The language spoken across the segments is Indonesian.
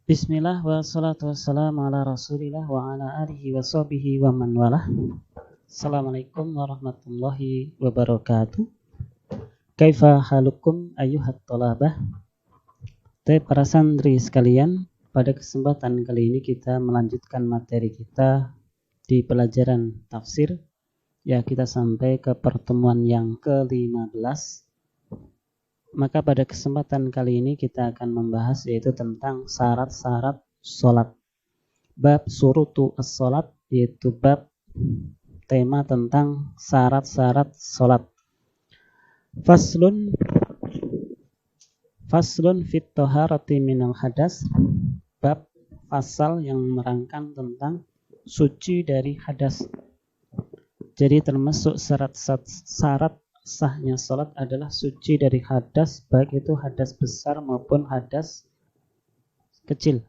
Bismillah wassalatu wassalamu ala rasulillah wa ala alihi wa sahbihi wa man walah. Assalamualaikum warahmatullahi wabarakatuh. Kaifa halukum ayyuhat thalabah. Para santri sekalian, pada kesempatan kali ini kita melanjutkan materi kita di pelajaran tafsir. Ya, kita sampai ke pertemuan yang ke-15. Maka pada kesempatan kali ini kita akan membahas yaitu tentang syarat-syarat sholat. Bab surutu as-sholat, yaitu bab tema tentang syarat-syarat sholat. Faslun fit taharati minal hadas. Bab pasal yang menerangkan tentang suci dari hadas. Jadi termasuk syarat sahnya sholat adalah suci dari hadas, baik itu hadas besar maupun hadas kecil.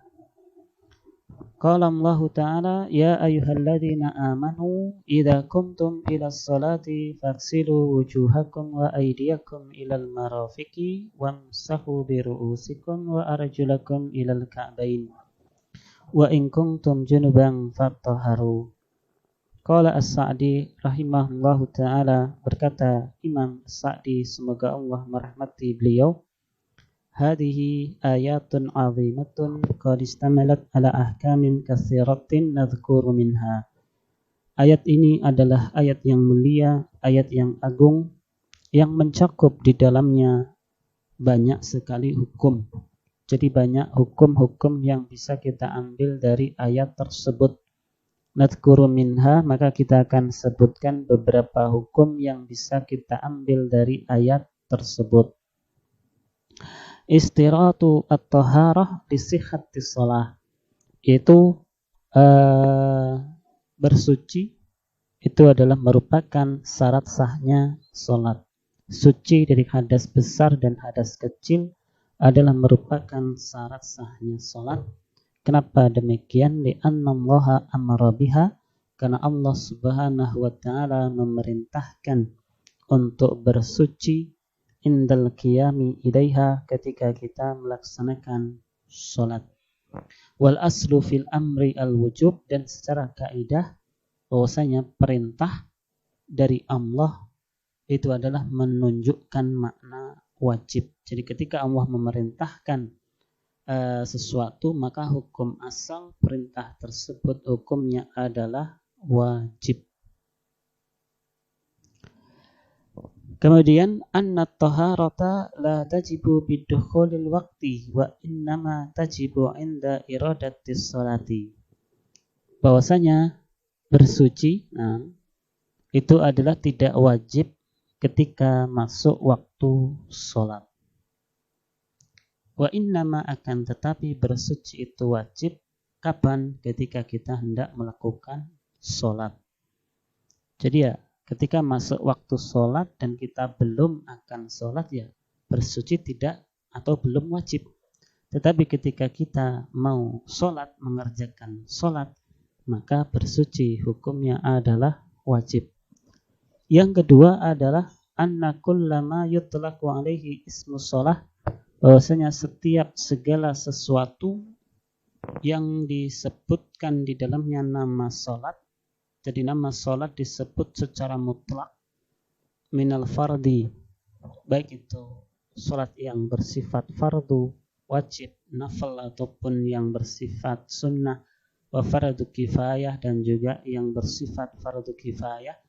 Qala Allah Ta'ala, ya ayyuhalladzina amanu idza qumtum ilas salati faghsilu wujuhakum wa aydiyakum ilal marafiqi wamsahu bi ru'usikum wa arjulakum ilal ka'bain wa in kuntum junuban fattahharu. Qala As-Sa'di rahimahullahu ta'ala, berkata Imam As-Sa'di, semoga Allah merahmati beliau, hadhihi ayatun azimatun qad istamalat ala ahkamin katsiratin nadhkuru minha. Ayat ini adalah ayat yang mulia, ayat yang agung, yang mencakup di dalamnya banyak sekali hukum. Jadi banyak hukum-hukum yang bisa kita ambil dari ayat tersebut. Nadhkuru minha, maka kita akan sebutkan beberapa hukum yang bisa kita ambil dari ayat tersebut. Istiratu at-taharah li sihhatis shalah, yaitu bersuci itu adalah merupakan syarat sahnya salat. Suci dari hadas besar dan hadas kecil adalah merupakan syarat sahnya salat. Kenapa demikian? Li'annallaha amara biha, karena Allah Subhanahu wa ta'ala memerintahkan untuk bersuci indal qiyami ilaiha, ketika kita melaksanakan salat. Wal aslu fil amri al wujub, dan secara kaidah bahwasanya perintah dari Allah itu adalah menunjukkan makna wajib. Jadi ketika Allah memerintahkan sesuatu, maka hukum asal perintah tersebut hukumnya adalah wajib. Kemudian anna taharata la tajibu bidukhulil waqti wa innama tajibu inda iradatis sholati. Bahwasanya bersuci itu adalah tidak wajib ketika masuk waktu sholat. Wa innama, akan tetapi bersuci itu wajib kapan? Ketika kita hendak melakukan sholat. Jadi ya, ketika masuk waktu sholat dan kita belum akan sholat, ya bersuci tidak atau belum wajib. Tetapi ketika kita mau sholat, mengerjakan sholat, maka bersuci hukumnya adalah wajib. Yang kedua adalah anna kullama yutlaqu alaihi ismu sholah, bahwasanya setiap segala sesuatu yang disebutkan di dalamnya nama sholat, jadi nama sholat disebut secara mutlak minal fardi, baik itu sholat yang bersifat fardu, wajib, nafil, ataupun yang bersifat sunnah, wa fardu kifayah, dan juga yang bersifat fardu kifayah,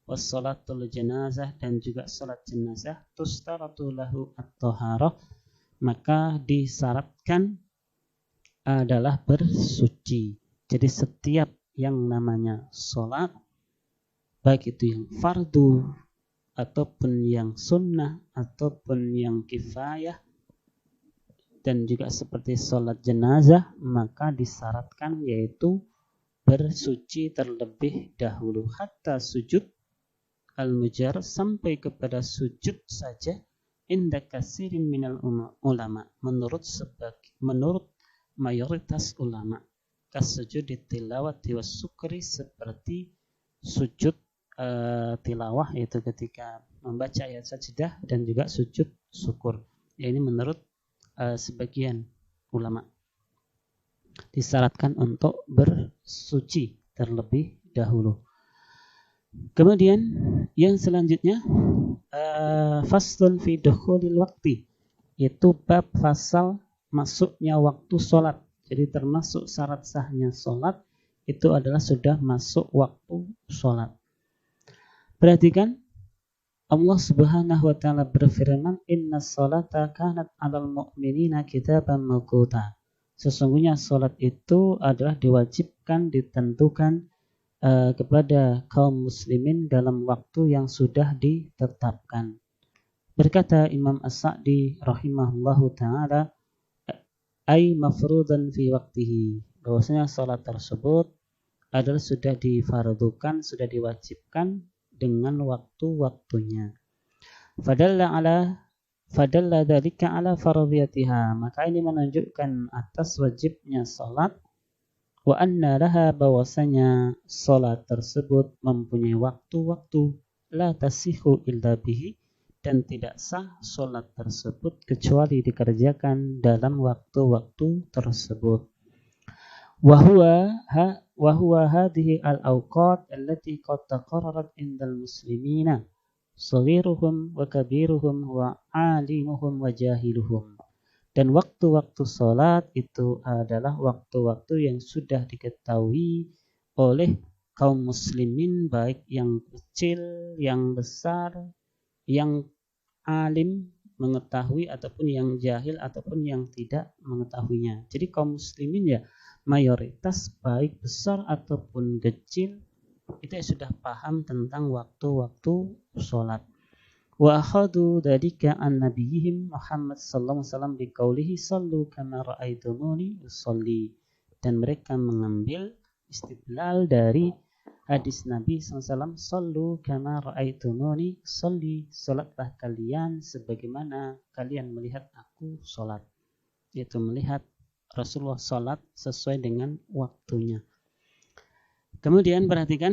wa sholatul jenazah, dan juga sholat jenazah, tustaratu lahu at-taharah, maka disyaratkan adalah bersuci. Jadi setiap yang namanya sholat, baik itu yang fardu ataupun yang sunnah ataupun yang kifayah, dan juga seperti sholat jenazah, maka disyaratkan yaitu bersuci terlebih dahulu. Hatta sujud al-mujarrad, sampai kepada sujud saja, inda katsirin minal ulama, menurut mayoritas ulama, kasujud tilawati was sukri, seperti sujud tilawah, yaitu ketika membaca ayat sajdah, dan juga sujud syukur. Ya, ini menurut sebagian ulama. disyaratkan untuk bersuci terlebih dahulu. Kemudian yang selanjutnya faslun fi dukhulil waqti, itu bab fasal masuknya waktu sholat. Jadi termasuk syarat sahnya sholat itu adalah sudah masuk waktu sholat. Perhatikan, Allah Subhanahu wa taala berfirman, "Inna sholata kanat 'alal mu'minina kitaban mawquta." Sesungguhnya sholat itu adalah diwajibkan, ditentukan kepada kaum muslimin dalam waktu yang sudah ditetapkan. Berkata Imam As-Sa'di rahimahullahu ta'ala, ay mafrudan fi waqtihi, bahwasanya salat tersebut adalah sudah difardukan, sudah diwajibkan dengan waktu-waktunya. Fadalla dzalika ala fardhiyatiha, maka ini menunjukkan atas wajibnya salat. Wa anna laha, bahwasanya salat tersebut mempunyai waktu-waktu, la tasihu illa bihi, dan tidak sah salat tersebut kecuali dikerjakan dalam waktu-waktu tersebut. Wa huwa hadhihi al-awqat allati qad taqarrarat indal muslimina saghiruhum wa kabiruhum wa alimuhum wa jahiluhum. Dan waktu-waktu sholat itu adalah waktu-waktu yang sudah diketahui oleh kaum muslimin, baik yang kecil, yang besar, yang alim mengetahui ataupun yang jahil ataupun yang tidak mengetahuinya. Jadi kaum muslimin ya mayoritas baik besar ataupun kecil itu sudah paham tentang waktu-waktu sholat. Wa akhadu dzalika an nabiyihim Muhammad sallallahu alaihi wasallam biqaulihi sallu kama ra'aitumuni usolli, dan mereka mengambil istidlal dari hadis Nabi SAW, sallu kama ra'aitumuni usolli, salatlah kalian sebagaimana kalian melihat aku salat, yaitu melihat Rasulullah salat sesuai dengan waktunya. Kemudian perhatikan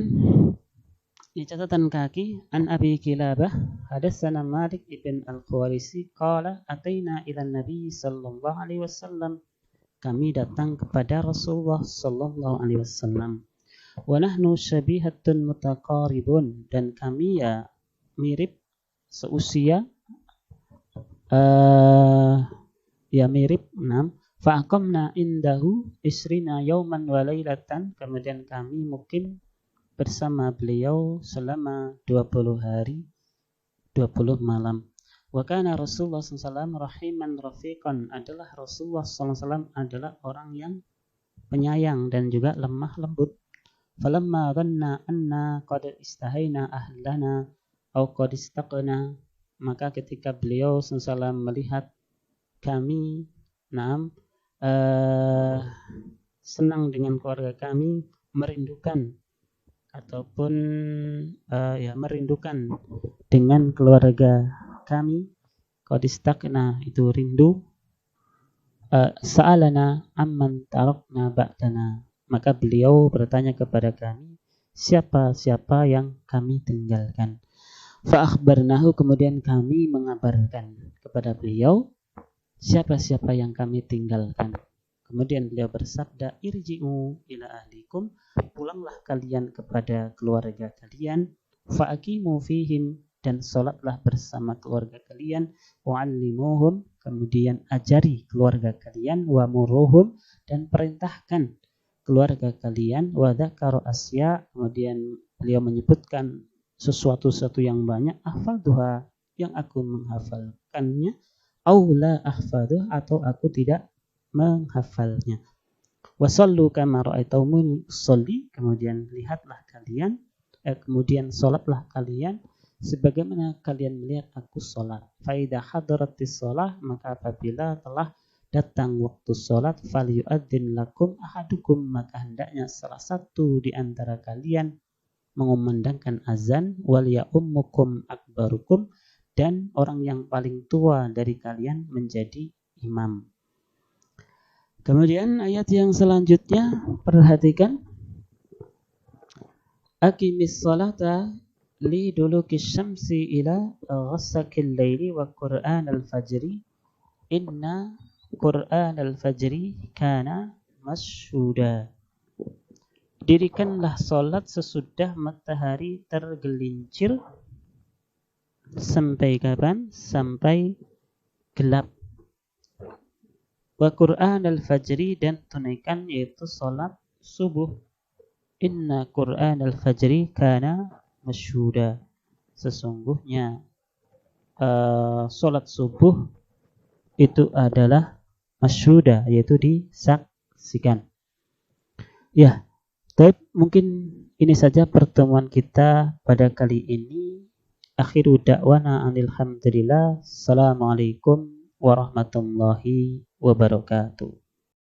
di catatan kaki, an Abi Kilabah hadatsana Malik ibn al-Khawarisi qala ataina ila Nabi sallallahu alaihi wasallam, kami datang kepada Rasulullah sallallahu alaihi wasallam, wa nahnu syabihatun mutaqaribun, dan kami ya mirip seusia, mirip, fa aqamna indahu isrina yawman wa lailatan, kemudian kami mukim bersama beliau selama 20 hari 20 malam. Wa kana Rasulullah SAW rahiman rafiqan, adalah Rasulullah SAW adalah orang yang penyayang dan juga lemah lembut. Falamma dhanna anna qad istahaina ahlana aw qad istaqna, maka ketika beliau SAW melihat kami senang dengan keluarga kami, merindukan ataupun merindukan dengan keluarga kami, qadistakna itu rindu, sa'alana amman tarakna ba'dana, maka beliau bertanya kepada kami siapa-siapa yang kami tinggalkan. Fa akhbarnahu, kemudian kami mengabarkan kepada beliau siapa-siapa yang kami tinggalkan. Kemudian beliau bersabda, irji'u ila ahlikum, pulanglah kalian kepada keluarga kalian, fa'aqimu fihim, dan sholatlah bersama keluarga kalian, wa'allimuhum, kemudian ajari keluarga kalian, wa'muruhum, dan perintahkan keluarga kalian, wa dzakara asya, kemudian beliau menyebutkan sesuatu yang banyak, ahfadhuha, yang aku menghafalkannya, au la ahfadhuha, atau aku tidak menghafalnya. Wasallu kama ra'aitumuni usolli, kemudian lihatlah kalian, kemudian salatlah kalian sebagaimana kalian melihat aku salat. Fa idza hadaratis shalah, maka apabila telah datang waktu salat, falyu'adzin lakum ahadukum, maka hendaknya salah satu di antara kalian mengumandangkan azan, wal ya'ummukum akbarukum, dan orang yang paling tua dari kalian menjadi imam. Kemudian ayat yang selanjutnya, perhatikan, aqimis salata li dulukis syamsi ila ghasaqil laili wa qur'anal fajri inna qur'anal fajri kana masyhuda. Dirikanlah solat sesudah matahari tergelincir. Sampai kapan? Sampai gelap. Wa Qur'an al-fajri, dan tunaikan yaitu solat subuh. Inna Qur'an al-fajri kana masyhuda. Sesungguhnya solat subuh itu adalah masyhuda, yaitu disaksikan. Ya, baik, mungkin ini saja pertemuan kita pada kali ini. Akhiru da'wana alhamdulillah. Assalamualaikum warahmatullahi wabarakatuh.